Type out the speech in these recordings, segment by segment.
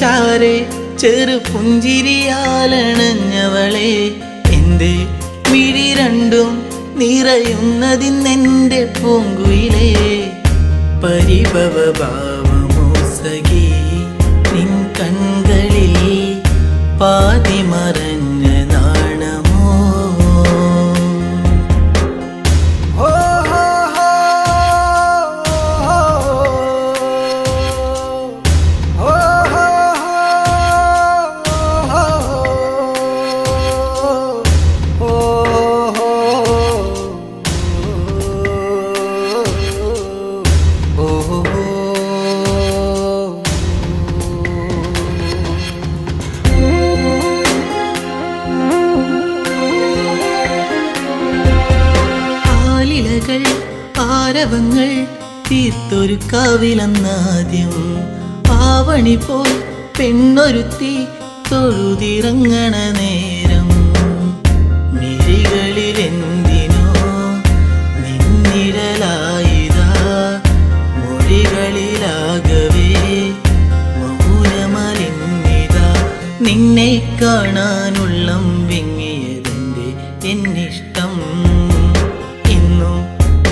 ചാരെ ചെറു പുഞ്ചിരിയാലണഞ്ഞവളെ എൻ്റെ മിഴി രണ്ടും നിറയുന്നതിന്നെൻ്റെ പൂങ്കുയിലേ പരിഭവ ഭാവമോ സഖി നിൻ കൺകളിൽ പാതി മറഞ്ഞ നാണമോ ആരവങ്ങൾ തീർത്തൊരു കാവിലെന്നാദ്യം ആവണി പോൽ പെണ്ണൊരുത്തി തൊഴുതിറങ്ങണ നേരം മിഴികളിലെന്തിനോ നിന്നിഴലായിതാ മൊഴികളിലാകവേ മൗനമലിന്നിതാ നിന്നെ കാണാനുള്ളം വിങ്ങിയതെന്റെ എന്നിഷ്ടം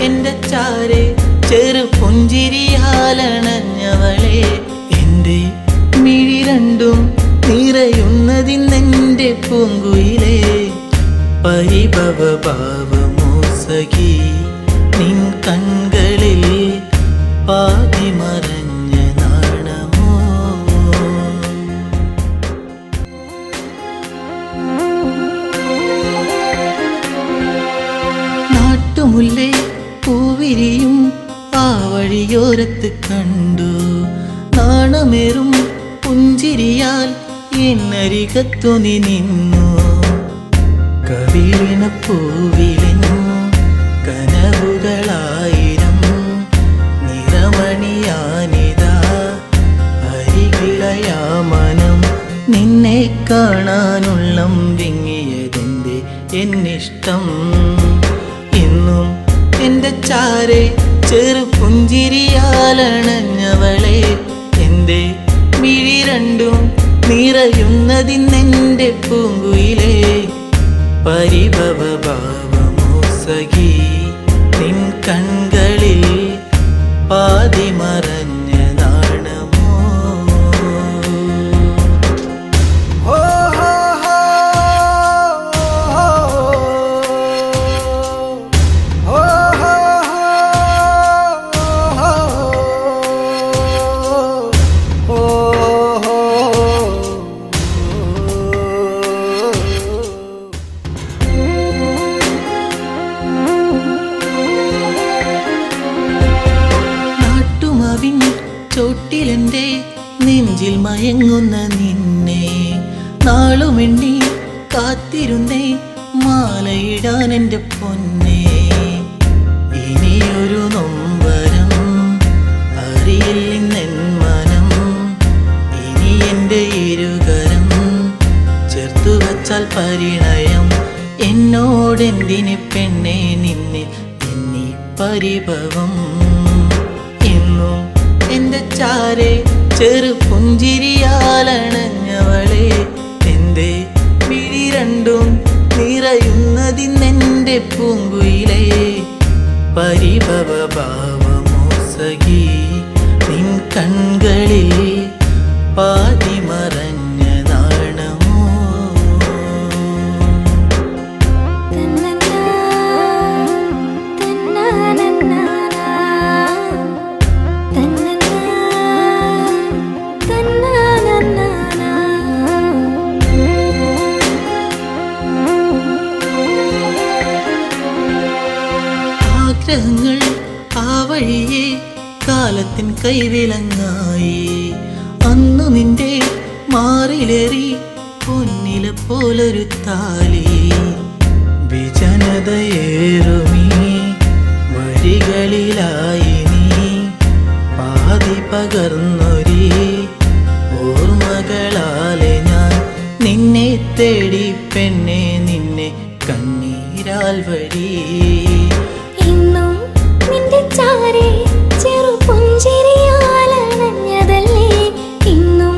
എൻ്റെ ചാരെ ചെറു പുഞ്ചിരിയാലണഞ്ഞവളെ എൻ്റെ മിഴി രണ്ടും നിറയുന്നതിന്നെൻ്റെ പൂങ്കുയിലേ പരിഭവ ഭാവമോ സഖി നിൻ കൺകളിൽ പാതി മറഞ്ഞ നാണമോ നാട്ടുമുല്ലേ പൂവിരിയും ആ വഴിയോരത്ത് കണ്ടു നാണമേറും പുഞ്ചിരിയാൽ എന്നരികത്തു നിന്നു കവിളിന പൂവിലിനു കനവുകളായിരം നിറമണിയാനിതാ അരികിളയാ മനം നിന്നെ കാണാനുള്ളം വിങ്ങിയതെന്റെ എന്നിഷ്ടം ഇന്നും എൻ്റെ ചാരെ ചെറു പുഞ്ചിരിയാലണഞ്ഞവളെ എൻ്റെ മിഴി രണ്ടും നിറയുന്നതിന്നെൻ്റെ പൂങ്കുയിലേ പരിഭവ ഭാവമോ സഖി നിൻ കൺകളിൽ പാതി മറഞ്ഞ നാണമോ ചോട്ടിലെൻ്റെ നെഞ്ചിൽ മയങ്ങുന്ന നിന്നെ നാളുമെണ്ണി കാത്തിരുന്നേ മാലയിടാൻ എൻ്റെ പൊന്നെ ഇനിയൊരു നൊമ്പരം അറിയില്ലെന്നെൻ മനം ഇനി എൻ്റെ ഇരുകരം ചേർത്തു വച്ചാൽ പരിണയം എന്നോടെന്തിന് പെണ്ണെ നിന്നെ എന്നീ പരിഭവം എന്നും എൻ്റെ ചാരെ ചെറു പുഞ്ചിരിയാലണഞ്ഞവളെ എൻ്റെ മിഴി രണ്ടും നിറയുന്നതിന്നെൻ്റെ പൂങ്കുയിലേ പരിഭവ ഭാവമോ സഖി നിൻ കൺകളിൽ പാതി മറഞ്ഞ നാണമോ ആഗ്രഹങ്ങൾ ആ വഴിയെ കാലത്തിൻ കൈവിലങ്ങായി അന്നു നിന്റെ മാറിലേറി പൊന്നില പോലൊരു താലി വിജനതയേറുമീ വഴികളിലായി നീ പാതി പകർന്നൊരി ഓർമ്മകളാലെ ഞാൻ നിന്നെ തേടി പെണ്ണെ നിന്നെ കണ്ണീരാൽ വഴി ഇന്നും നിന്റെ ചാരെ ചെറു പുഞ്ചിരിയാലണഞ്ഞതല്ലേ ഇന്നും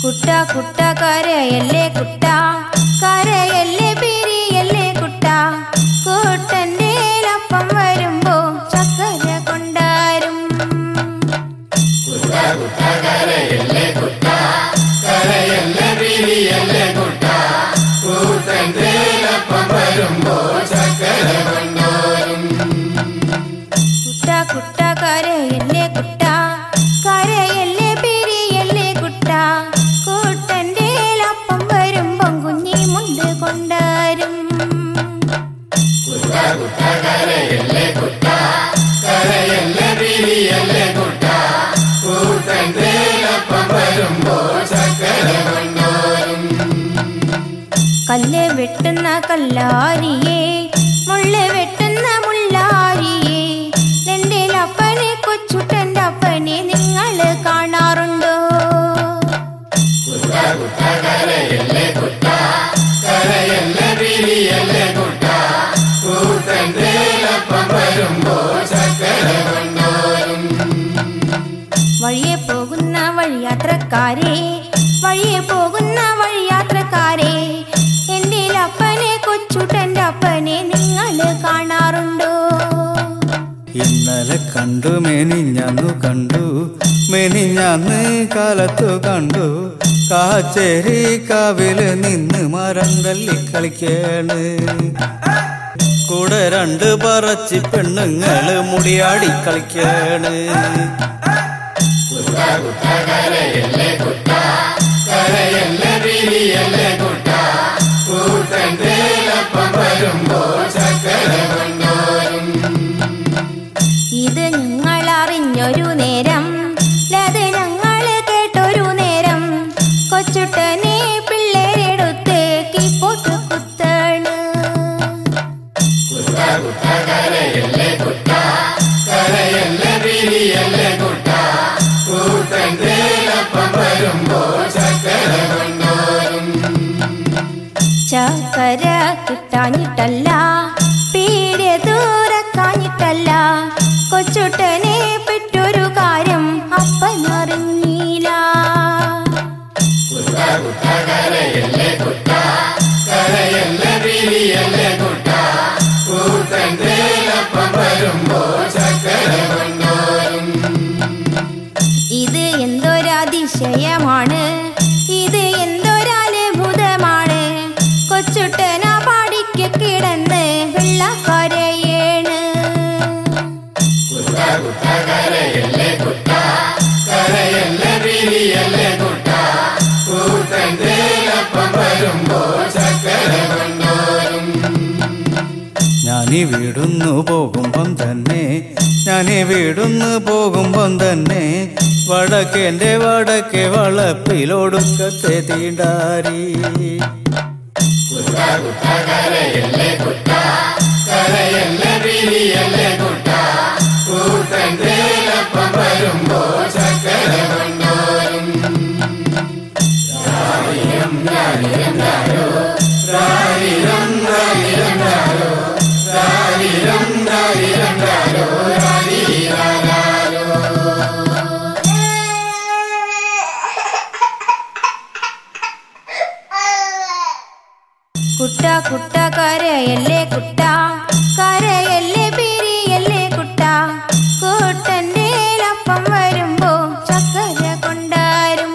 കുട്ട കുട്ട കരയല്ലേ കുട്ട, കരയല്ലേ പിരിയല്ലേ കുട്ട, കൂട്ടന്റെ അപ്പം വരുമ്പോ ചക്കര കൊണ്ടാരും. കുട്ട കുട്ട കരയല്ലേ കുട്ട, കരയല്ലേ പിരിയല്ലേ കുട്ട, കൂട്ടന്റെ അപ്പം വരുമ്പം കുഞ്ഞി മുണ്ട് കൊണ്ടാരും. കല്ല് വെട്ടുന്ന കല്ലാരിയെ, മുള്ള് വെട്ടുന്ന മുള്ളാരിയെ, എന്റെ അപ്പനെ കൊച്ചുട്ടന്റെ അപ്പനെ നിങ്ങൾ കാണാറുണ്ടോ? വഴിയെ പോകുന്ന വഴിയാത്രക്കാരെ, വഴിയെ പോകുന്ന വഴിയാത്രക്കാരെ, എന്റെ അപ്പനെ കൊച്ചുട്ടന്റെ അപ്പനെ നിങ്ങൾ കാണാറുണ്ടോ? ഇന്നലെ കണ്ടു മെനിഞ്ഞന്നു കണ്ടു, മെനിഞ്ഞന്ന് കാലത്തു കണ്ടു, കാച്ചേരി കാവില് നിന്ന് മരം തല്ലി കളിക്കാണ്. കൂടെ രണ്ട് പറച്ചി പെണ്ണുങ്ങള് മുടിയാടി കളിക്കാണ്. ഇത് ഞങ്ങൾ അറിഞ്ഞൊരു നേരം, അത് ഞങ്ങൾ കേട്ടൊരു നേരം, കൊച്ചുട്ടനെ പിള്ളേരെടുത്ത് കീപ്പോട്ട് കുത്താണ്. ചക്കര കിട്ടാഞ്ഞിട്ടല്ല, പീടിക തുറക്കാഞ്ഞിട്ടല്ല, കൊച്ചുട്ടനെ പെറ്റൊരു കാര്യം അപ്പനറിഞ്ഞില്ല. ഇത് എന്തൊരതിശയമാണ്, ഇത് എന്തൊരത്ഭുതമാണ്, കൊച്ചുട്ടന പാടിക്ക് കിടന്ന് വെള്ളക്കരയേണ്. ഞാനീ വീടുന്നു പോകുമ്പം തന്നെ, ഞാനീ വീടുന്നു പോകുമ്പം തന്നെ, വടക്കേന്റെ വടക്കേ വളപ്പിലൊടുക്കത്തെ തീണ്ടാരി. കുട്ട കുട്ട കരയല്ലേ കുട്ട, കരയല്ലേ പിരിയല്ലേ കുട്ട, കൂട്ടന്റെ അപ്പം വരുമ്പോ ചക്കര കൊണ്ടാരും.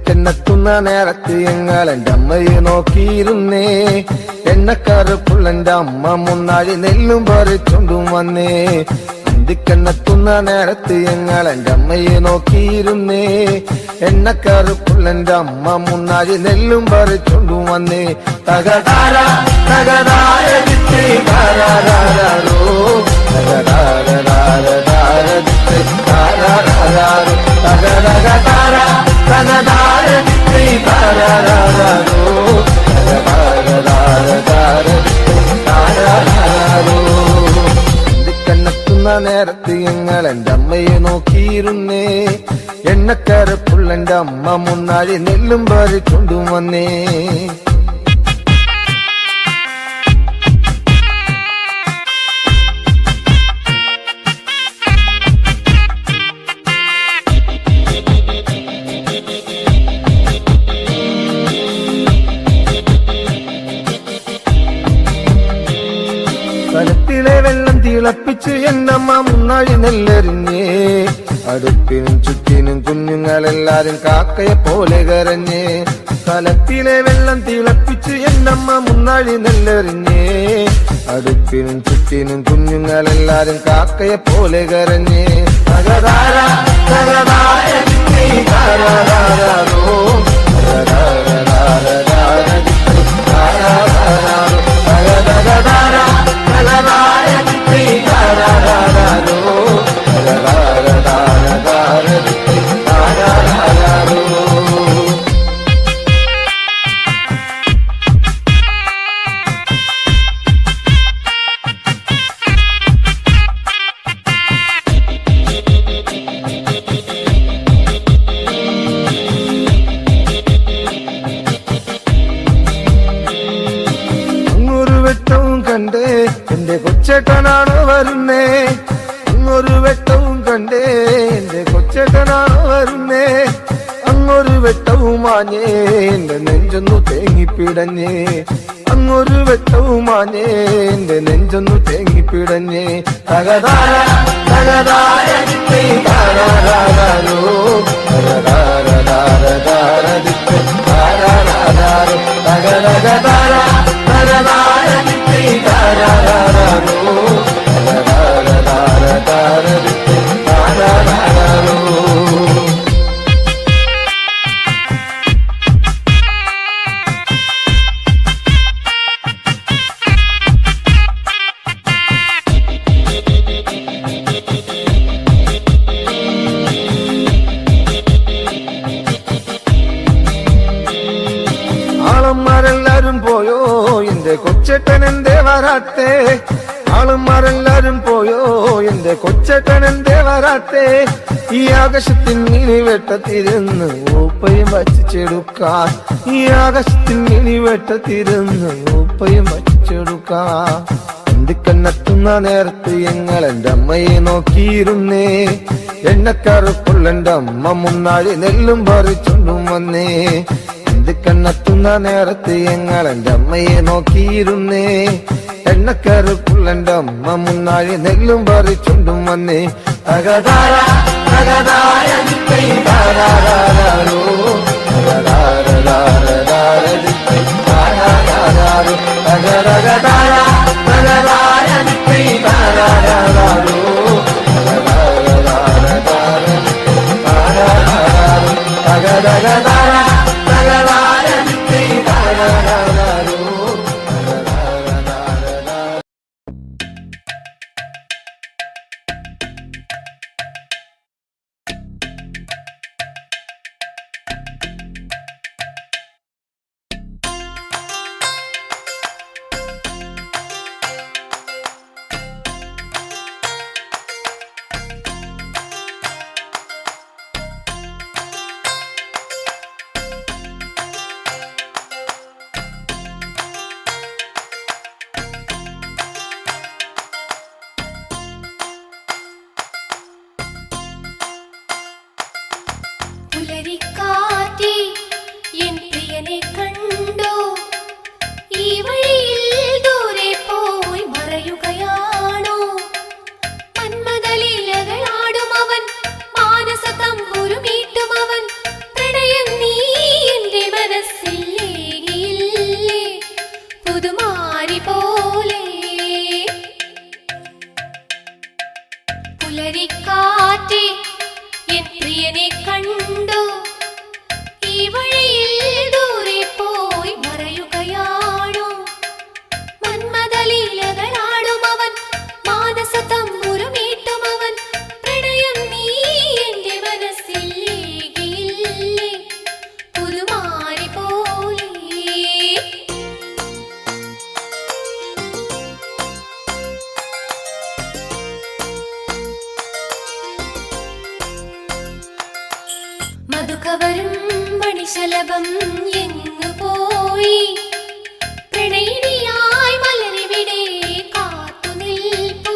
അന്തിക്കെന്നെത്തുന്ന നേരത്ത് ഞങ്ങൾ എന്റെ അമ്മയെ നോക്കിയിരുന്നേ. എണ്ണക്കറുപ്പുള്ളെന്റെ അമ്മ മുന്നാഴി നെല്ലും പറിച്ചോണ്ടും വന്നേ. അന്തിക്കെന്നെത്തുന്ന നേരത്ത് ഞങ്ങൾ എന്റെ അമ്മയെ നോക്കിയിരുന്നേ. എണ്ണക്കറുപ്പുള്ളെന്റെ അമ്മ മുന്നാഴി നെല്ലും പറിച്ചോണ്ടും വന്നേ. തകതാര തകതാര ദിത്തേ താരാരാരോ തകതാര ദിത്തേ താരാരാരോ തകതകതാര തകതാര ദിത്തേ താരാരാരോ തകതാര ദിത്തേ താരാരാരോ. കണ്ണെത്തുന്ന നേരത്ത് ഞങ്ങൾ എന്റെ അമ്മയെ നോക്കിയിരുന്നേ. എണ്ണക്കരപ്പുള്ളെന്റെ അമ്മ മുന്നാഴി നെല്ലും പറിച്ചോണ്ടും വന്നേ. കലത്തിലെ വെള്ളം തിളപ്പിച്ച് എന്നമ്മ മുന്നാഴി നെല്ലെറിഞ്ഞേ. അടുപ്പിനും ചുറ്റിനും കുഞ്ഞുങ്ങളെല്ലാരും കാക്കയെ പോലെ കരഞ്ഞേ. കലത്തിലെ വെള്ളം തിളപ്പിച്ച് എന്നമ്മ മുന്നാഴി നെല്ലെറിഞ്ഞേ. അടുപ്പിനും ചുറ്റിനും കുഞ്ഞുങ്ങളെല്ലാരും കാക്കയെ പോലെ കരഞ്ഞേ. തകതാര തകതാര ദിത്തേ താരാരാരോ തകതാര ദിത്തേ താരാരാരോ തകതകതാര തകതാര ദിത്തേ താരാരാരോ തകതാര ദിത്തേ താരാരാരോ. കണ്ടേ എന്റെ കൊച്ചേട്ടനാണോ വരുന്നേ. അങ്ങൊരു വെട്ടവും കണ്ടേ എന്റെ കൊച്ചേട്ടനാണോ വരുന്നേ. അങ്ങൊരു വെട്ടവും മാഞ്ഞേ എന്റെ നെഞ്ചൊന്നു തേങ്ങിപ്പിടഞ്ഞേ. അങ്ങൊരു വെട്ടവും മാഞ്ഞേ എന്റെ നെഞ്ചൊന്നു തേങ്ങിപ്പിടഞ്ഞേ. തകതാര തകതാര ദിത്തേ താരാരാരോ തകതാര ദിത്തേ താരാരാരോ തകതകതാര തകതാര ദിത്തേ താരാരാരോ തകതാര ദിത്തേ താരാരാരോ. ആളന്മാരെല്ലാരും പോയോ എന്റെ കൊച്ചേട്ടൻ എന്തേ വരാത്തേ. ആളന്മാരെല്ലാരും പോയോ എന്റെ കൊച്ചേട്ടൻ എന്തേ വരാത്തേ. ഈ ആകാശത്തിൽ ഇനി വെട്ടത്തിരുന്ന് ഊപ്പയും വച്ചിച്ചെടുക്കാൻ. ഈ ആകാശത്തിൽ ഇനി വെട്ടത്തിരുന്ന് ഊപ്പയും വച്ചിച്ചെടുക്കാൻ. അന്തിക്കണ്ണെത്തുന്ന നേരത്ത് ഞങ്ങൾ എന്റെ അമ്മയെ നോക്കിയിരുന്നേ. എണ്ണക്കറുപ്പുള്ളെന്റെ അമ്മ മുന്നാഴി നെല്ലും പറിച്ചോണ്ടും വന്നേ. കണ്ണെത്തുന്ന നേരത്ത് ഞങ്ങൾ എന്റെ അമ്മയെ നോക്കിയിരുന്നേ. എണ്ണക്കറുപ്പുള്ളെന്റെ അമ്മ മുന്നാഴി നെല്ലും പറിച്ചോണ്ടും വന്നേ. തകതാര തകതാര ദിത്തേ താരാരാരോ തകതാര ദിത്തേ താരാരാരോ തകതകതാര തകതാര ദിത്തേ താരാരാരോ തകതാര ദിത്തേ താരാരാരോ തകതകതാര തകതാര ദിത്തേ താരാരാരോ. കളഭം എങ്ങു പോയി പ്രണയിനിയായി മലരിവിടെ കാത്തു നിൽപ്പൂ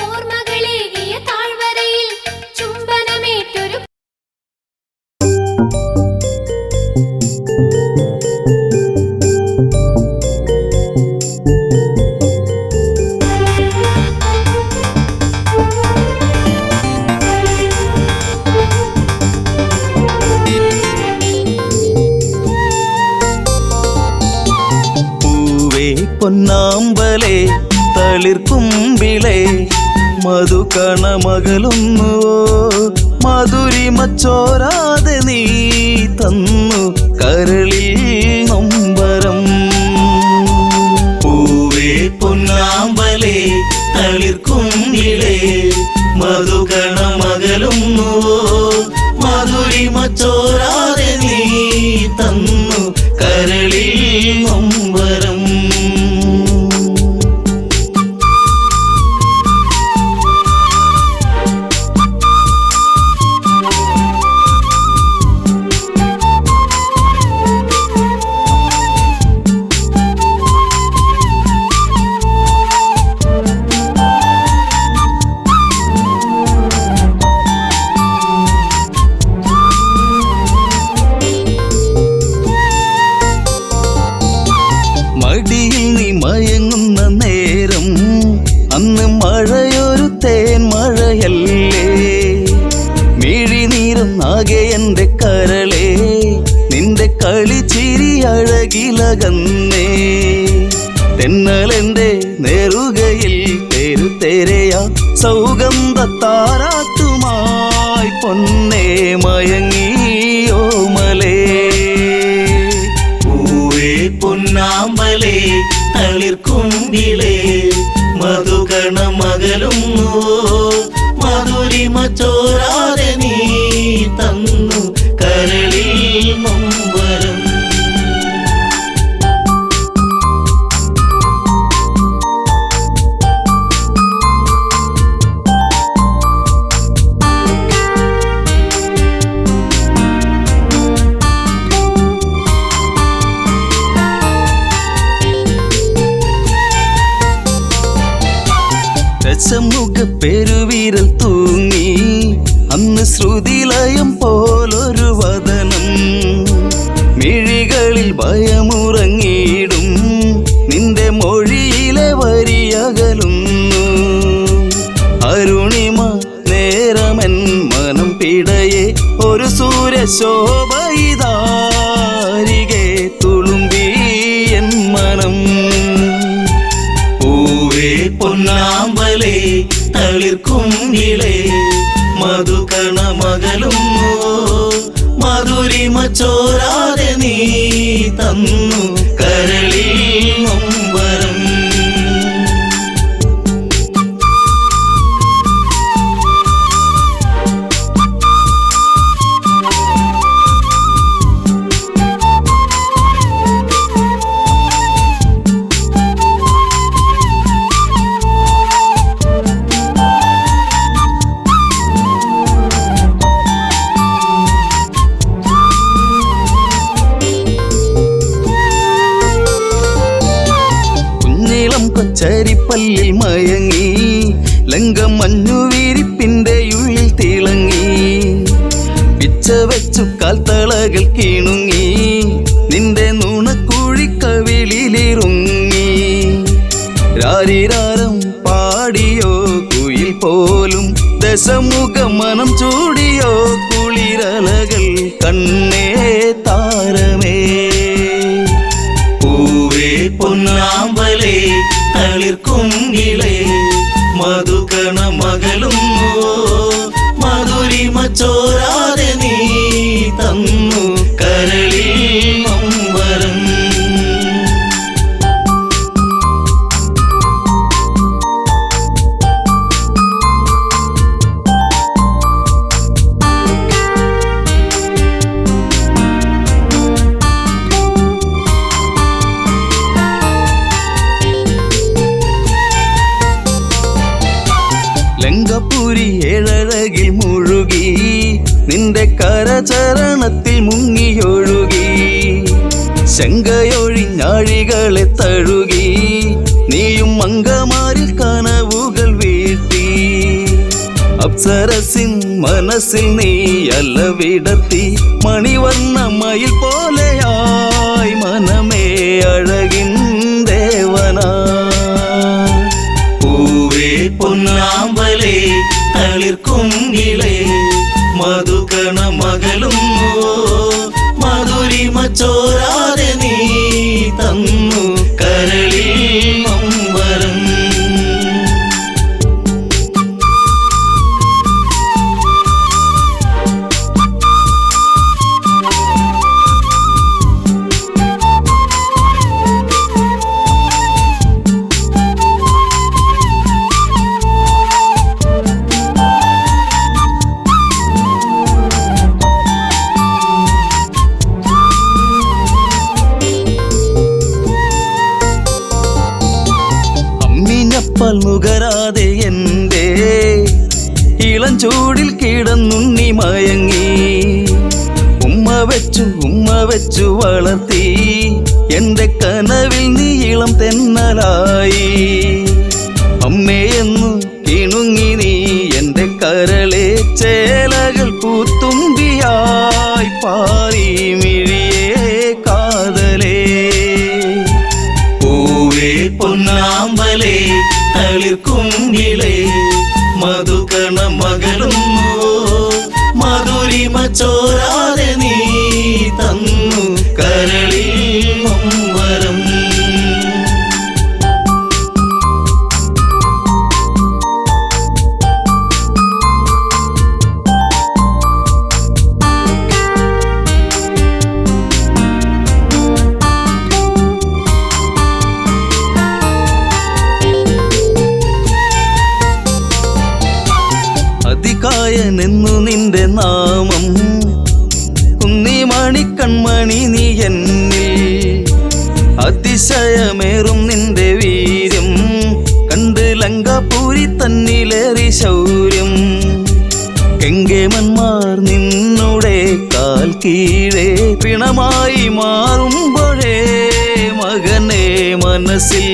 ഓർമ്മകളേകിയ താഴ്വരയിൽ ചുംബനമേറ്റൊരു പൊന്നാമ്പലേ തളിർക്കുമ്പിളേ മധുകണമകലുന്നുവോ മധുരിമച്ചോരാതെ നീ തന്നു കരളിൽ നൊമ്പരം പൂവേ പൊന്നാമ്പലേ തളിർക്കുമ്പിളേ മധുകണമകലുന്നുവോ മധുരിമച്ചോരാതെ നീ തന്നു കരളിൽ നൊമ്പരം മടിയിൽ നീ മയങ്ങുന്ന നേരം അന്ന് മഴയൊരു തേൻ മഴയല്ലേ മിഴിനീരുന്നാകെ എൻ്റെ കരളേ നിന്റെ കളിച്ചിരി അഴകിലകന്നേ തെന്നലെൻ്റെ നേറുകയിൽ തെരുതെരയാ സൗഗന്ധ താരാട്ടുമായി പൊന്നേ മയങ്ങിയോ മലേ പൊന്നാമ്പലേ തളിർക്കുമ്പിളേ മധുകണമകലുന്നുവോ മധുരിമച്ചോരാതെ നീ തന്നു കരളിൽ നൊമ്പരം രസമുഖ പെരുവിരൽ തൂങ്ങി അന്ന് ശ്രുതിലയം പോലൊരു വദനം മിഴികളിൽ ഭയമുറങ്ങിയിടും നിന്റെ മൊഴിയിലെ വരിയകലുന്നു അരുണിമ നേരമൻ മനം പിടയെ ഒരു സൂര്യശോഭയിതാരികെ തുളുമ്പി എൻ മനം പൊന്നാമ്പലേ തളിർക്കുമ്പിളേ മധുകണമകലുന്നു മധുരിമച്ചോരാതെ നീ തന്നു കരളിൽ നൊമ്പരം കൊച്ചരിപ്പല്ലിൽ മയങ്ങി ലങ്കമഞ്ഞു വിരിപ്പിന്റെ ഉള്ളിൽ തിളങ്ങി പിച്ച വെച്ചു കാൽത്തളകൾ കിണുങ്ങി നിന്റെ നുണക്കുഴിക്കവിളിലിറുങ്ങി രാരിരാരം പാടിയോ കുയിൽ പോലും ദശമുഖ മനം ചൂടിയോ കുളിരലകൾ കണ്ണേ താരമേ പൊന്നാമ്പലേ തളിർക്കുമ്പിളേ മധുകണമകലുന്നു മധുരിമച്ചോരാതെ നീ തന്നു കരളിൽ നൊമ്പരം മണത്തിൽ മുങ്ങിയൊഴുകി ശങ്കയൊഴിഞ്ഞാഴികളെ തഴുകി നീയും മങ്കമാരിൽ കനവുകൾ വീഴ്ത്തി അപ്സരസിൻ മനസ്സിൽ നീ അലവിടത്തി മണിവർണ്ണ മയിൽ പോലെയായി മനമേ അഴകിൻ ദേവനാ പൂവേ പൊന്നാമ്പലേ തളിർക്കുങ്കിളേ മധുകണ മകളും മധുരിമ ചോരാതെ നീ തന്നു കരളിൽ നൊമ്പരം നുകരാതെ എൻ്റെ ഇളം ചൂടിൽ കിടന്നുണ്ണി മയങ്ങി ഉമ്മ വെച്ചു വളർത്തി എൻ്റെ കനവിൽ നീ ഇളം തെന്നലായി അമ്മയെന്നു കിണുങ്ങി നീ എൻ്റെ കരളെ ചേലകൾ പൂത്തുമ്പിയായി പാറി മിഴിയേ കാതലേ പൂവേ പൊന്നാമ്പലേ തളിർക്കുങ്കിളേ മധുകണ മകളും മധുരിമ ചോരാതെ നീ തന്നു കരളിൽ നൊമ്പരം അതികായനെന്നു നിന്റെ നാമം കുന്നിമണി കൺമണി നീ എന്നിൽ അതിശയമേറും നിന്റെ വീര്യം കണ്ട് ലങ്കാപൂരി തന്നിലേറി ശൗര്യം കെങ്കേമന്മാർ നിന്നുടെ കാൽ കീഴേ പിണമായി മാറുമ്പോഴേ മകനെ മനസ്സിൽ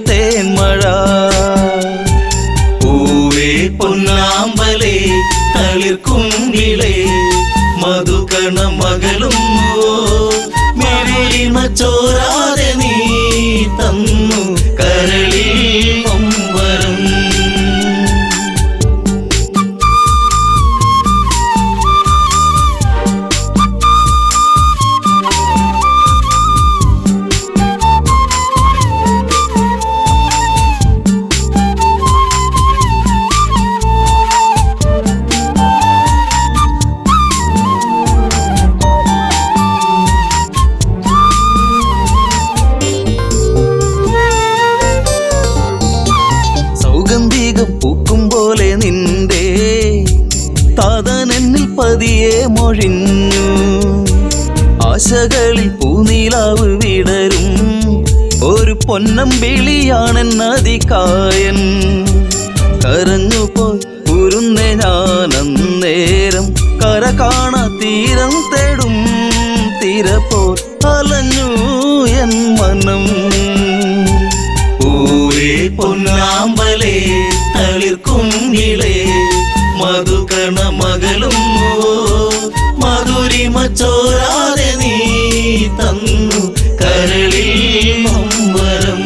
തേന്മഴ പൂവേ പൊന്നാമ്പലേ തളിർക്കുങ്കിളേ മധുകണ മകളും മധുരിമ ചോരാതെ നീ തന്നു കരളിൽ നൊമ്പരം പൂക്കും പോലെ നിന്റെ താതനെന്നിൽ പതിയെ മൊഴിഞ്ഞു ആശകളിൽ പൂനീലാവ് വിടരും ഒരു പൊന്നമ്പിളിയാണെന്നതികായൻ കരഞ്ഞുപോയി ഉരുന്നേ ഞാനന്നേരം കര കാണാ തീരം തേടും തിരപ്പോൾ അലഞ്ഞു എൻ മനം പൂവേ പൊന്നാമ്പലേ തളിർക്കുങ്കിളേ മധുകണ മകളും മധുരിമ ചോരാതെ നീ തന്നു കരളിൽ നൊമ്പരം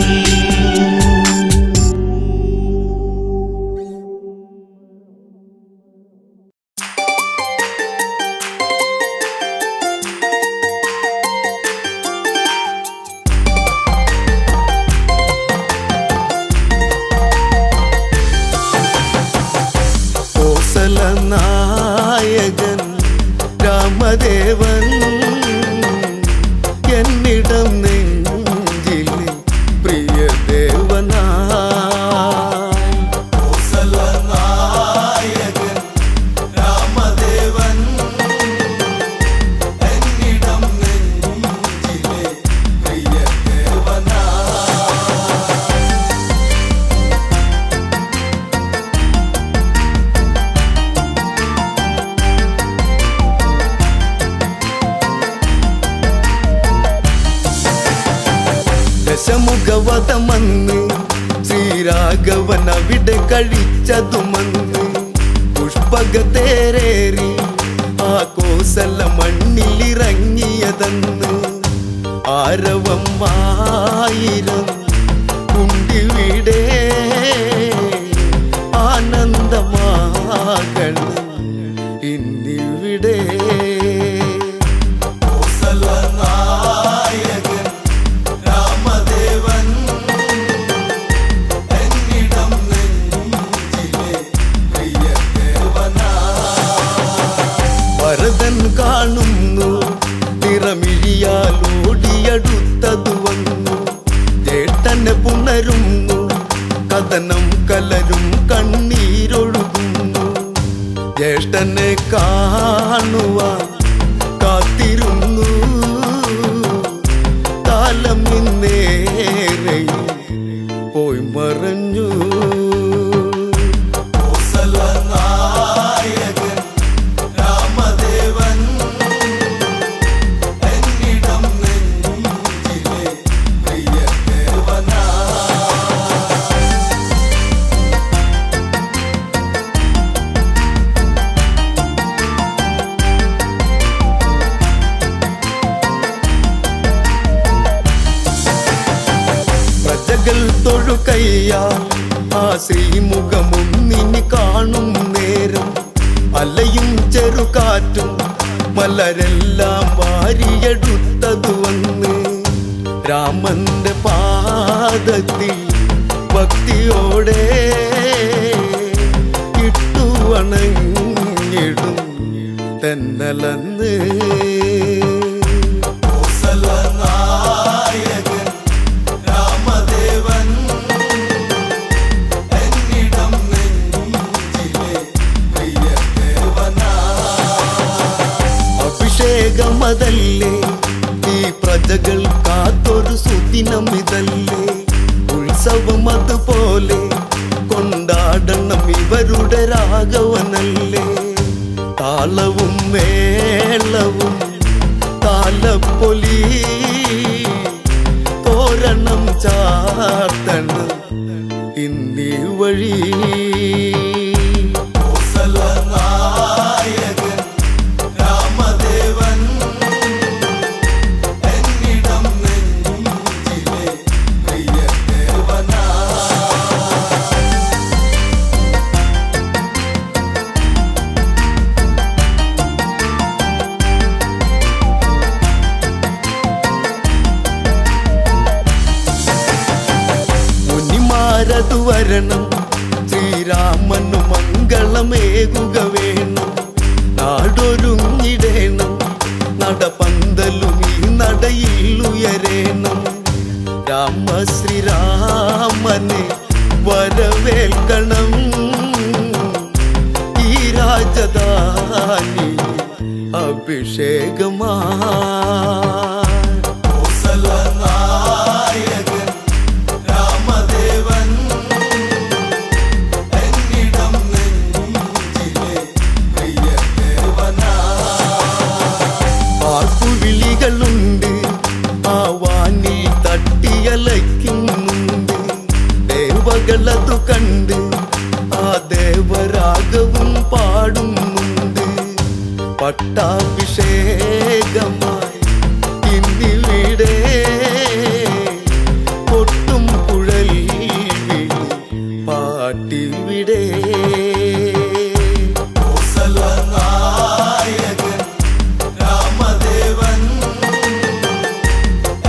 ദശമുഖവധമന്ന് ശ്രീരാഘവൻ അവിടെ കഴിച്ചതുമന്ന് പുഷ്പകത്തേരേറി ആ കോസല മണ്ണിലിറങ്ങിയതെന്ന് ആരവം ആയിരം കുണ്ടിവിടെ ആനന്ദമാകണം ഇന്നിവിടെ നായകൻ രാമദേവൻ എന്നിടം നെഞ്ചിലെ പ്രിയദേവനാ. ഭരതൻ കാണുന്നു നിറമിഴിയാൽ ഓടിയടുത്തതു വന്നു ചേട്ടനെ പുണരുന്നു കഥനം കലരും കണ്ണീരൊഴുകുന്നു ജ്യേഷ്ഠനെ കാണുവാൻ കാത്തിരുന്നു കാലം ഇന്നേറെ പോയി മറഞ്ഞു നായകൻ രാമദേവൻ എന്നിടം നെഞ്ചിലെ പ്രിയദേവനാ. പ്രജകൾ തൊഴുകയ്യാ ആ ശ്രീമുഖമൊന്നിനി കാണും നേരം അലയും ചെറുകാറ്റും മലരെല്ലാം വാരിയെടുത്തതു വന്ന് രാമന്റെ പാദത്തിൽ ഭക്തിയോടെ ഇട്ടു വണങ്ങിടും തെന്നലന്ന് നായകൻ രാമദേവൻ എന്നിടം നെഞ്ചിലെ പ്രിയദേവനാ. അഭിഷേകമതല്ലേ ഈ പ്രജകൾ കാത്തൊരു സുദിനം ഇതല്ലേ ഉത്സവം അതുപോലെ കൊണ്ടാടണം ഇവരുടെ രാഘവനല്ലേ താളവും മേളവും താലപ്പൊലി തോരണം ചാർത്തണം ഇന്നീ വഴി നായകൻ രാമദേവൻ എന്നിടം നെഞ്ചിലെ പ്രിയദേവനാ. മുനിമാരതു വരണം ശ്രീരാമനു മംഗളമേകുക വേണം നാടൊരുങ്ങിടേണം നടപന്തലും ഈ നടയിൽ ഉയരേണം രാമശ്രീരാമനെ വരവേൽക്കണം ഈ രാജധാനി അഭിഷേകമാ നായകൻ രാമദേവൻ എന്നിടം നെഞ്ചിലെ പ്രിയദേവനാ. ആർപ്പുവിളികളുണ്ട് ആ വാനിൽ തട്ടിയലയ്ക്കുന്നുണ്ട് ദേവകളതു കണ്ട് ആ ദേവരാഗവും പാടുന്നുണ്ട് പട്ടാഭിഷേകമായി ഇന്നിവിടെ പൊട്ടും കുഴൽ വിളി പാട്ടിവിടെ നായകൻ രാമദേവൻ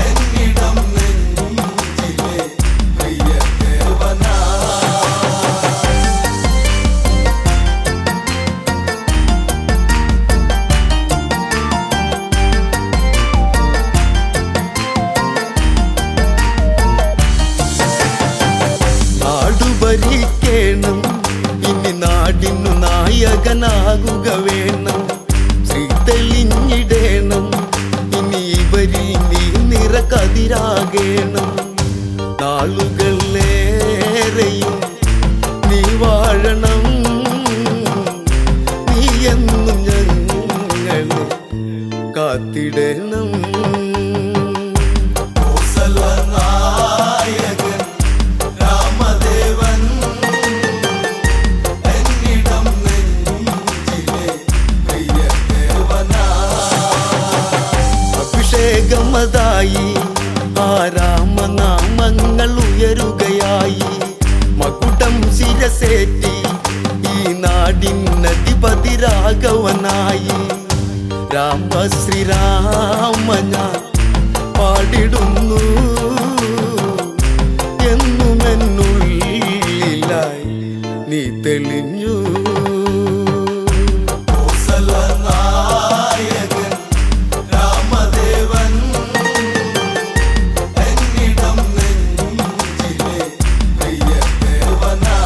എന്നിടം നെഞ്ചിലെ പ്രിയദേവനാ. ഭരിക്കണം ഇനി നാടിനു നായകനാകുക വേണം ശ്രീ തെളിഞ്ഞിടേണം ഇനി ഇവരിൽ നീ നിറകതിരാകേണം നാളുകളേറെയും നീ വാഴണം നീ എന്നും ഞങ്ങളെ കാത്തിടണം നായകൻ വേഗമതായി ആ രാമനാമങ്ങൾ ഉയരുകയായി മകുടം ശിരസേറ്റി ഈ നാടിനധിപതി രാഘവനായി രാമ ശ്രീരാമ ഞാൻ പാടിടുന്നു എന്നുമെന്നുള്ളിലായി നീ തെളിഞ്ഞു കോസലനായകൻ രാമദേവൻ എന്നിടം നെഞ്ചിലെ പ്രിയദേവനാ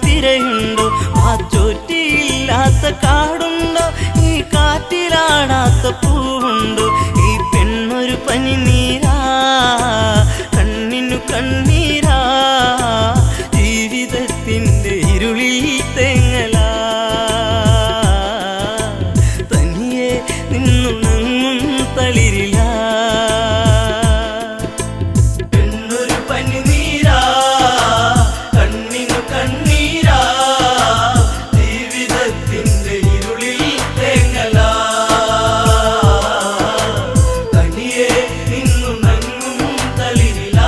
തിരയുണ്ടോ? മാച്ചോറ്റിയില്ലാത്ത കാടുണ്ടോ? ഈ കാറ്റിലാടാത്ത പൂവുണ്ടോ? ഈ പെണ്ണൊരു പനിനീരാ, കണ്ണിനു കണ്ണീരാ, ജീവിതത്തിൻ്റെ ഇരുളിൽ തേങ്ങലാ, തനിയെ നിന്നുണങ്ങും തളിരില. പെണ്ണൊരു പനിനീരാ, കണ്ണിനു കണ്ണീരാ, ജീവിതത്തിൻ്റെ ഇരുളിൽ തേങ്ങലാ, തനിയെ നിന്നുണങ്ങും തളിരില.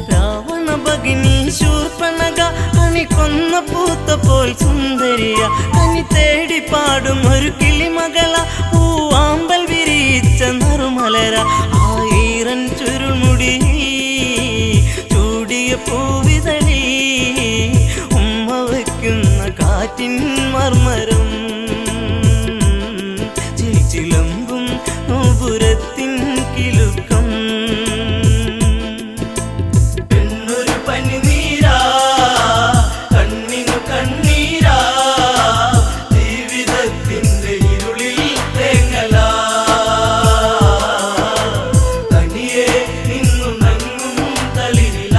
രാവണ ഭഗിനി ശൂർപ്പണഖ അണിക്കൊന്ന പൂത്ത പോൽ സുന്ദരിയ, കനി തേടി പാടും ഒരു കിളിമകള, പൂവാമ്പൽ വിരിയിച്ച നറുമലര, ആയിരം ചുരുൾമുടി ചൂടിയ പൂവിതളി, ഉമ്മ വയ്ക്കുന്ന കാറ്റിൻ മർമരം, ചിലമ്പും നോപുരത്തിൻ കിലുക്കം. പെണ്ണൊരു പനിനീരാ, കണ്ണിനു കണ്ണീരാ, ജീവിതത്തിൻ്റെ ഇരുളിൽ തേങ്ങലാ, തനിയെ നിന്നുണങ്ങും തളിരില.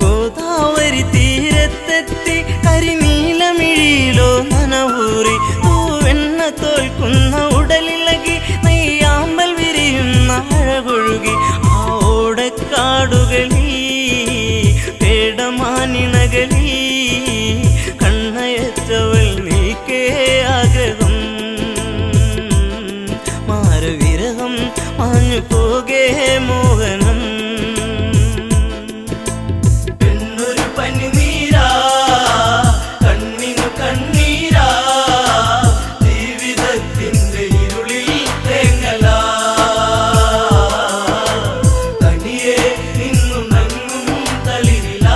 ഗോദാവരി തീരത്തെത്തി കരിനീലമിഴിയിലോ നനവൂറി, തൂവെണ്ണ തോൽക്കുന്ന ഉടലിളകി, നെയ്യാമ്പൽ വിരിയുന്ന അഴകൊഴുകി, ആ ഓടക്കാടുകളിൽ പേടമാനിണകളിൽ കണ്ണയച്ചവൾ നീക്കേ ആഗ്രഹം, മാരവിരഹം മാഞ്ഞു പോകേ മോഹനം. പെണ്ണൊരു പനിനീരാ, കണ്ണിനു കണ്ണീരാ, ജീവിതത്തിൻ്റെ ഇരുളിൽ തേങ്ങലാ, തനിയെ നിന്നുണങ്ങും തളിരില.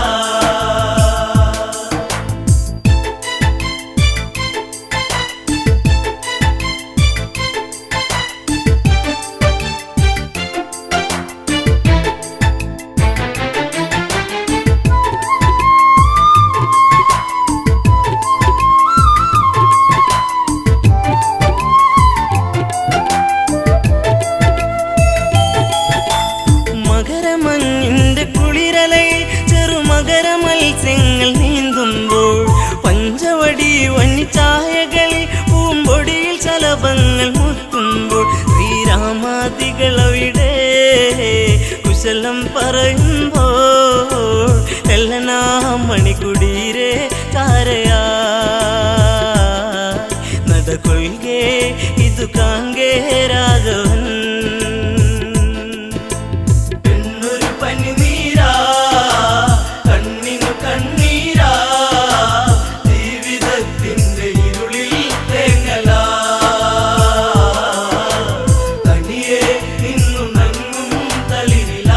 മകരമഞ്ഞിന്റെ കുളിരലയിൽ ചെറുമകര മത്സ്യങ്ങൾ നീന്തുമ്പോൾ, പഞ്ചവടി വന്നിച്ചായകളിൽ പൂമ്പൊടിയിൽ ശലഭങ്ങൾ മുത്തുമ്പോൾ, ശ്രീരാമാദികളവിടെ കുശലം പറയുമ്പോൾ, എല്ലനാ മണിക്കുടീരെ ചാരയാ നടകൊള്ളുകേ ഇതു കാങ്കേ രാഘവൻ. പെണ്ണൊരു പനിനീരാ, കണ്ണിനു കണ്ണീരാ, ജീവിതത്തിൻ്റെ ഇരുളിൽ തേങ്ങലാ, തനിയെ നിന്നുണങ്ങും തളിരില.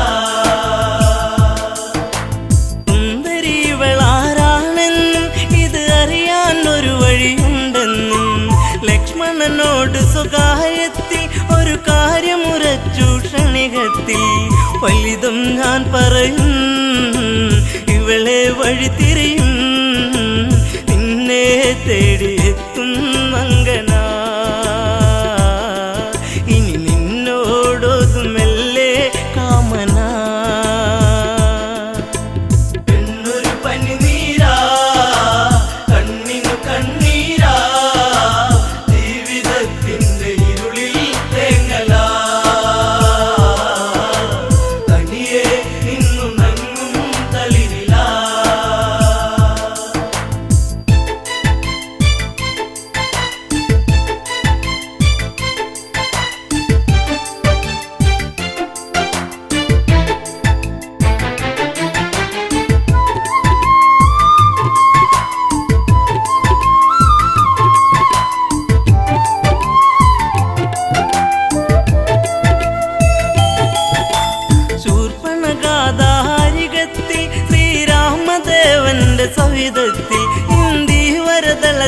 സുന്ദരിവളാരാണെന്നും ഇത് അറിയാൻ ഒരു വഴിയുണ്ടെന്നും, ലക്ഷ്മണനോട് സ്വകാര്യത്തിൽ ഒരു കാര്യമുറച്ചു ക്ഷണികത്തിൽ, വലുതും ഞാൻ പറയും ഇവളെ വഴി തിരിയും, നിന്നെ തേടിയെത്തും മങ്കനാ, ഇനി നിന്നോടൊതുമെല്ലെ കാമനാ. പെണ്ണൊരു പനിനീരാ, കണ്ണിനു കണ്ണീരാ, ജീവിതത്തിൻ്റെ ഇരുളിൽ തേങ്ങലാ, തനിയെ നിന്നുണങ്ങും തളിരില.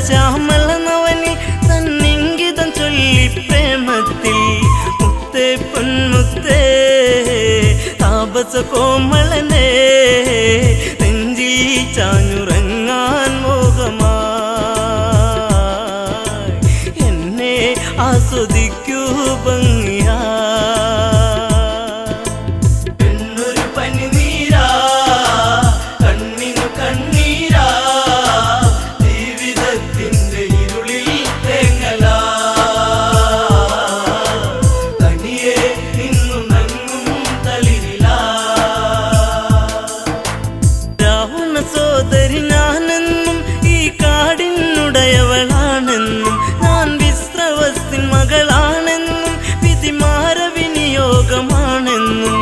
ശ്യാമള നവനിൽ തന്നിങ്കിതം ചൊല്ലി പ്രേമത്തിൽ മുത്തേ പൊന്മുത്തേ താപസ കോമളനെ നെഞ്ചിൽ ചാഞ്ഞുറങ്ങാൻ മോഹമായി എന്നെ ആസ്വദിക്കൂ ഭംഗിയാ പെണ്ണൊരു പനിനീരാ കണ്ണിനു കണ്ണീരാ ജീവിതത്തിന്റെ ഇരുളിൽ തേങ്ങലാ തനിയെ നിന്നു നങ്ങും തളിരിലാ രാവണ സോദരി ഞാനെന്നും ഈ കാടിനുടയവളാണെന്നും ഞാൻ വിശ്രവസ്തിൻ മകളാണെന്നും വിധിമാര വിനിയോഗമാണെന്നും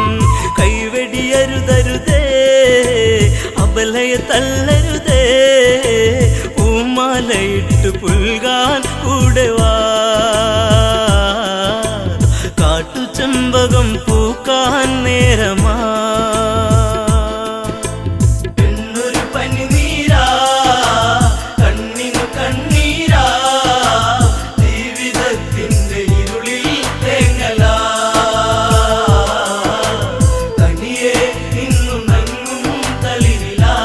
കൈവെടിയരുതരുതേ അബലയെ തള്ളരുതേ പൂമാലയിട്ട് പുൽകാൻ കൂടെ വാ കാട്ടുചെമ്പകം പൂക്കാൻ നേരമാ പെണ്ണൊരു പനിനീരാ കണ്ണിനു കണ്ണീരാ ജീവിതത്തിന്റെ ഇരുളിൽ തേങ്ങലാ തനിയെ നിന്നു നങ്ങും തളിരിലാ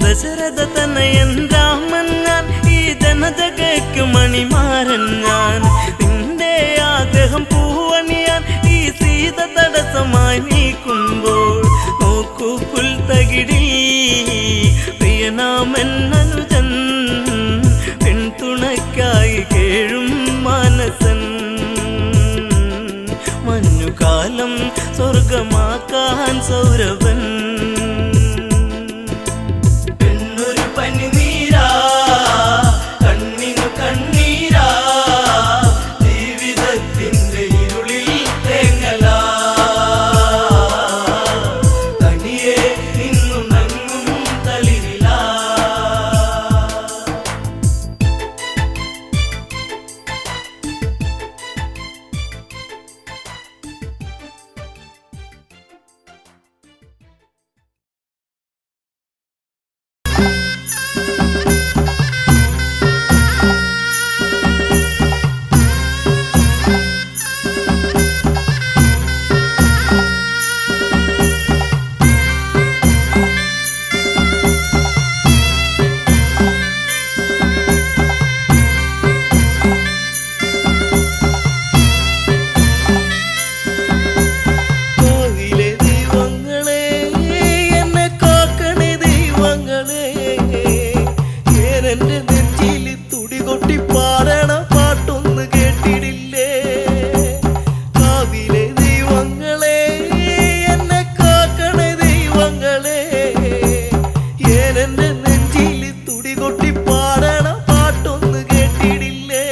ദശരഥ തനയൻ രാമൻ ഞാൻ ഈ ജനജഗയ്ക്കു മണിമാരൻ ഞാൻ നിന്റെ ആഗ്രഹം പൂവണിയാൻ ഈ സീത തടസ്സമായി നീക്കുമ്പോൾ നോക്കൂ പുൽത്തകിടിൽ പ്രിയനാമൻ അനുജൻ പെൺതുണയ്ക്കായി കേഴും മാനസൻ മഞ്ഞുകാലം സ്വർഗമാക്കാൻ സൗരഭൻ പെണ്ണൊരു പനിനീരാ കണ്ണിനു കണ്ണീരാ ജീവിതത്തിന്റെ ഇരുളിൽ തേങ്ങലാ തനിയെ നിന്നു നങ്ങും തളിരിലാ കോവിലെ ദൈവങ്ങളെ എന്നെ കാക്കണേ ദൈവങ്ങളെ ഏനെന്റെ നെഞ്ചിൽ തുടികൊട്ടി പാടണ പാട്ടൊന്ന് കേട്ടിടില്ലേ കാവിലെ ദൈവങ്ങളെ എന്നെ കാക്കണേ ദൈവങ്ങളെ ഏനെന്റെ നെഞ്ചിൽ തുടികൊട്ടി പാടണ പാട്ടൊന്ന് കേട്ടിടില്ലേ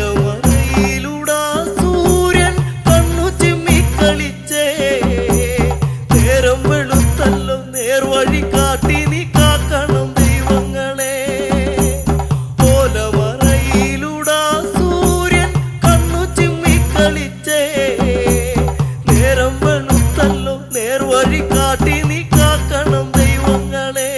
ഓലമറയിലൂടാ സൂര്യൻ കണ്ണു ചിമ്മിക്കളിച്ചേ നേരം വെളുത്തല്ലോ നേർവഴി കാട്ടി നീ കാക്കണം ദൈവങ്ങളെ ഓലമറയിലൂടാ സൂര്യൻ കണ്ണു ചിമ്മിക്കളിച്ചേ നേരം വെളുത്തല്ലോ നേർവഴി കാട്ടി നീ കാക്കണം ദൈവങ്ങളെ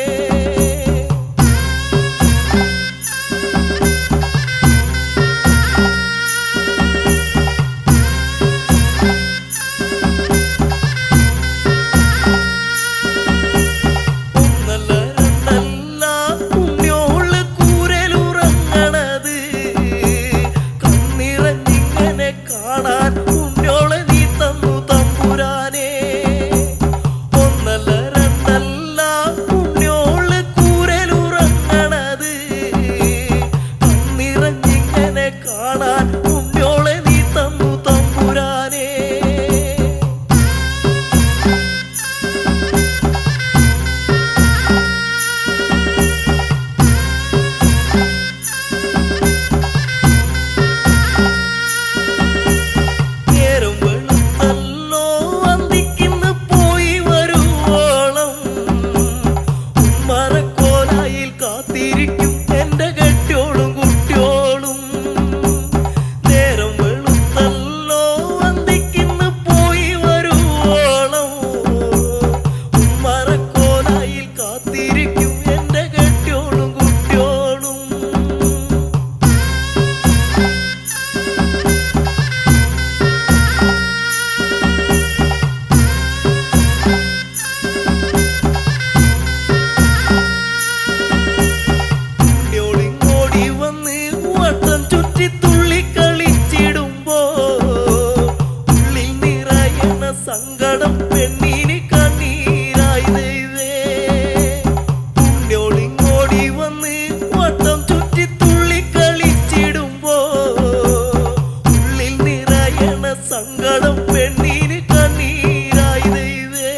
സങ്കടം പെണ്ണിന് കണ്ണീരായി ദൈവേ.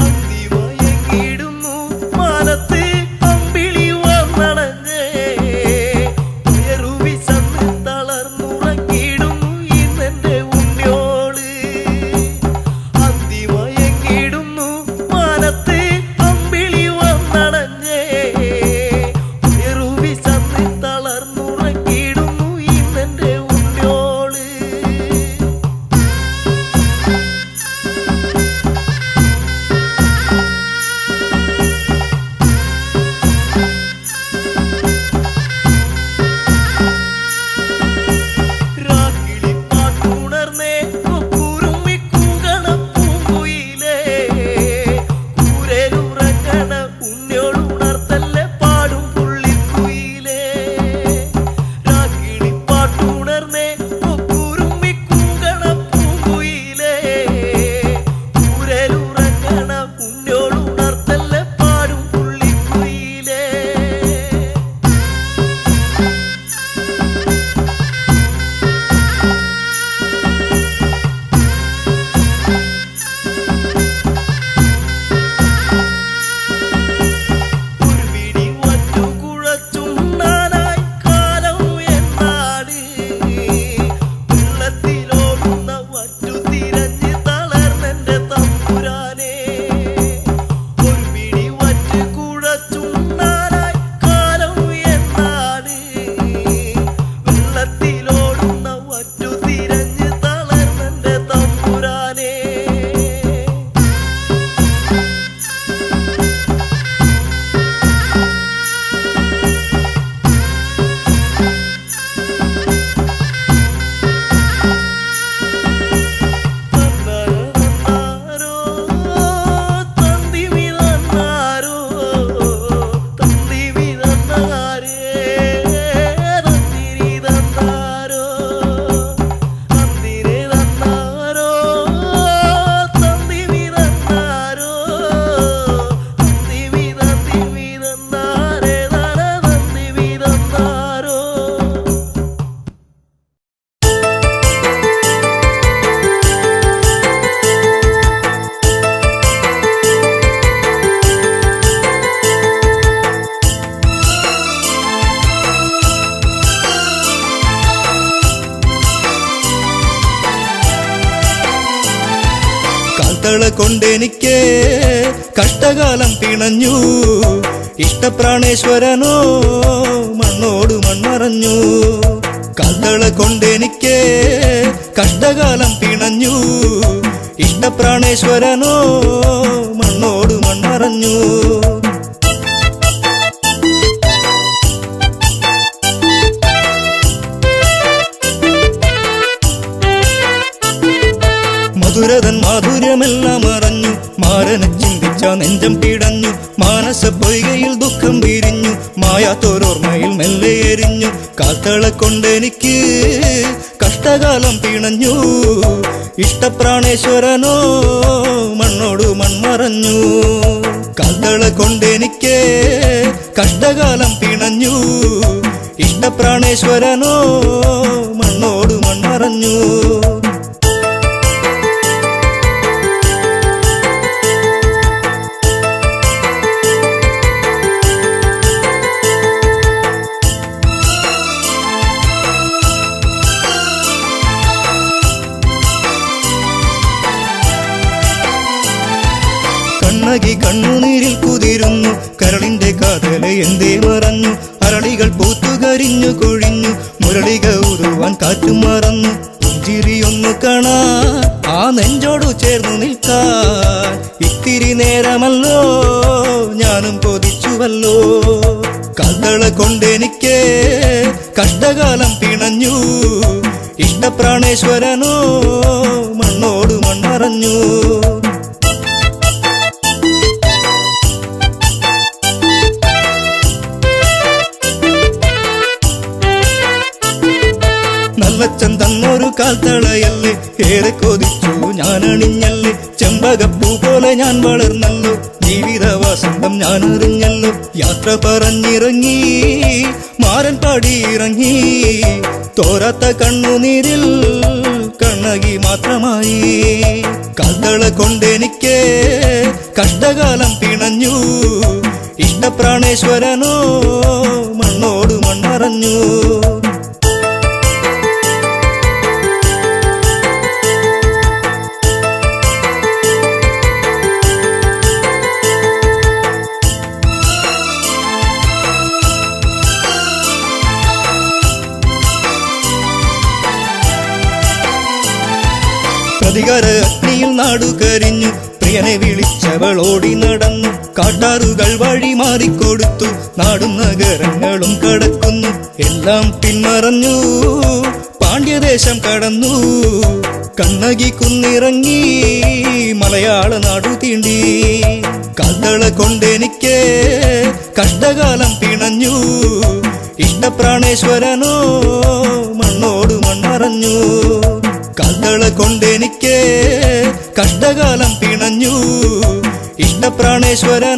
അന്തിമയങ്ങിടുന്നു മാനത്ത് അമ്പിളി വന്നണഞ്ഞേ, ഉയരുവിശന്ന് തളർന്നുറങ്ങിടുന്നു ഇന്നെന്റെ ഉണ്ണിയോള്. അന്തിമയങ്ങിടുന്നു മാനത്ത് അമ്പിളി വന്നണഞ്ഞേ, ഉയരുവിശന്ന് തളർന്നുറങ്ങിടുന്നു ഇന്നെന്റെ ഉണ്ണിയോള്. രാക്കിളി പാട്ടുണർന്നേ കുറുമി കൂകണ പൂങ്കുയിലേ, കൂരേലുറങ്ങണ ഉണ്ണിയോളുണർത്തല്ലേ പാടും പുള്ളിക്കുയിലേ. രാക്കിളി പാട്ടുണർന്നേ കുറുമി കൂകണ പൂങ്കുയിലേ, കൂരേലുറങ്ങണ ഉണ്ണിയോളുണർത്തല്ലേ പാടും പുള്ളിക്കുയിലേ. ഒരു പിടി വറ്റു കുഴച്ചുണ്ണാനായി കാലം എന്നാട്, വെള്ളത്തിലോടുന്ന വറ്റു തിരഞ്ഞ് തളർന്നെന്റെ തമ്പുരാനെ. ഒരു പിടി വറ്റ് കുഴച്ചുണ്ണാനായി കാലം എന്നാട്, വെള്ളത്തിലോടുന്ന വറ്റു തിരഞ്ഞ് തളർന്നെന്റെ തമ്പുരാനെ. തന്നാരോ തന്തിമി തന്നാരോ തന്തിമി തന്നാരേ, തന്തിരി തന്നാരോ തന്തിരി തന്നാരോ തന്തിമി തന്നാരോ തന്തിമി തന്നാരേ തന്തിമി തന്നാരോ. കാൽത്തള കൊണ്ടെനിക്ക് കഷ്ടകാലം പിണഞ്ഞു, ഇഷ്ടപ്രാണേശ്വരനോ മണ്ണോട് മൺമറഞ്ഞു. കാൽത്തള കൊണ്ടെനിക്ക് കഷ്ടകാലം പിണഞ്ഞു, ഇഷ്ടപ്രാണേശ്വരനോ മണ്ണോട് മൺമറഞ്ഞു. മധുരതൻ മാധുര്യമെല്ലാം അറിഞ്ഞു, മാരനെ ചിന്തിച്ച നെഞ്ചം പിടഞ്ഞു. മാനസ പൊയ്കയിൽ ദുഃഖം വിരിഞ്ഞു, മായാത്തോരോർമ്മയിൽ മെല്ലെ എരിഞ്ഞു. കാൽത്തള കൊണ്ടെനിക്ക് കഷ്ടകാലം പിണഞ്ഞു, ഇഷ്ടപ്രാണേശ്വരനോ മണ്ണോട് മൺമറഞ്ഞു. കാൽത്തള കൊണ്ടെനിക്ക് കഷ്ടകാലം പിണഞ്ഞു, ഇഷ്ടപ്രാണേശ്വരനോ മണ്ണോട് മൺമറഞ്ഞു. കണ്ണകി കണ്ണുനീരിൽ കുതിരുന്നു, കരളിന്റെ കാതല എന്തേ മറഞ്ഞു. അരളികൾ പൂത്തുകരിഞ്ഞു കൊഴിഞ്ഞു, മുരളിക ഉരുവാൻ കാറ്റും മറന്നു. പുഞ്ചിരിയൊന്നു കാണാ ആ നെഞ്ചോടു ചേർന്നു നിൽക്കാൻ, ഇത്തിരി നേരമല്ലോ ഞാനും കൊതിച്ചുവല്ലോ. കാൽത്തള കൊണ്ടെനിക്ക് കഷ്ടകാലം പിണഞ്ഞു, ഇഷ്ടപ്രാണേശ്വരനോ മണ്ണോട് മൺമറഞ്ഞു. നല്ലച്ചൻ തന്നൊരു കാൽത്തളയല്ലേ ഏറെ കൊതിച്ചു ഞാനണ പൂവണിഞ്ഞല്ലേ ചെമ്പകപ്പൂ പോലെ ഞാൻ വളർന്നല്ലോ ജീവിത വസന്തം ഞാൻ അറിഞ്ഞല്ലോ യാത്ര പറഞ്ഞിറങ്ങി മാരൻ പാടിയിറങ്ങി തോരാത്ത കണ്ണുനീരിൽ കണ്ണകി മാത്രമായി കാൽത്തള കൊണ്ടെനിക്ക് കഷ്ടകാലം പിണഞ്ഞു ഇഷ്ടപ്രാണേശ്വരനോ മണ്ണോട് മണ്ണറഞ്ഞു പ്രതികാര അഗ്നിയിൽ നാടു കരിഞ്ഞു പ്രിയനെ വിളിച്ചവൾ ഓടി നടന്നു കാട്ടാറുകൾ വഴി മാറിക്കൊടുത്തു നാടും നഗരങ്ങളും കടക്കുന്നു എല്ലാം പിന്മറഞ്ഞു പാണ്ഡ്യദേശം കടന്നു കണ്ണകി കുന്നിറങ്ങി മലയാള നാടു തീണ്ടി കാൽത്തള കൊണ്ടെനിക്ക് കഷ്ടകാലം പിണഞ്ഞു ഇഷ്ടപ്രാണേശ്വരനോ മണ്ണോട് മണ്ണറഞ്ഞു കാൽത്തള കൊണ്ടെനിക്ക് കഷ്ടകാലം പിണഞ്ഞു ഇഷ്ടപ്രാണേശ്വരനോ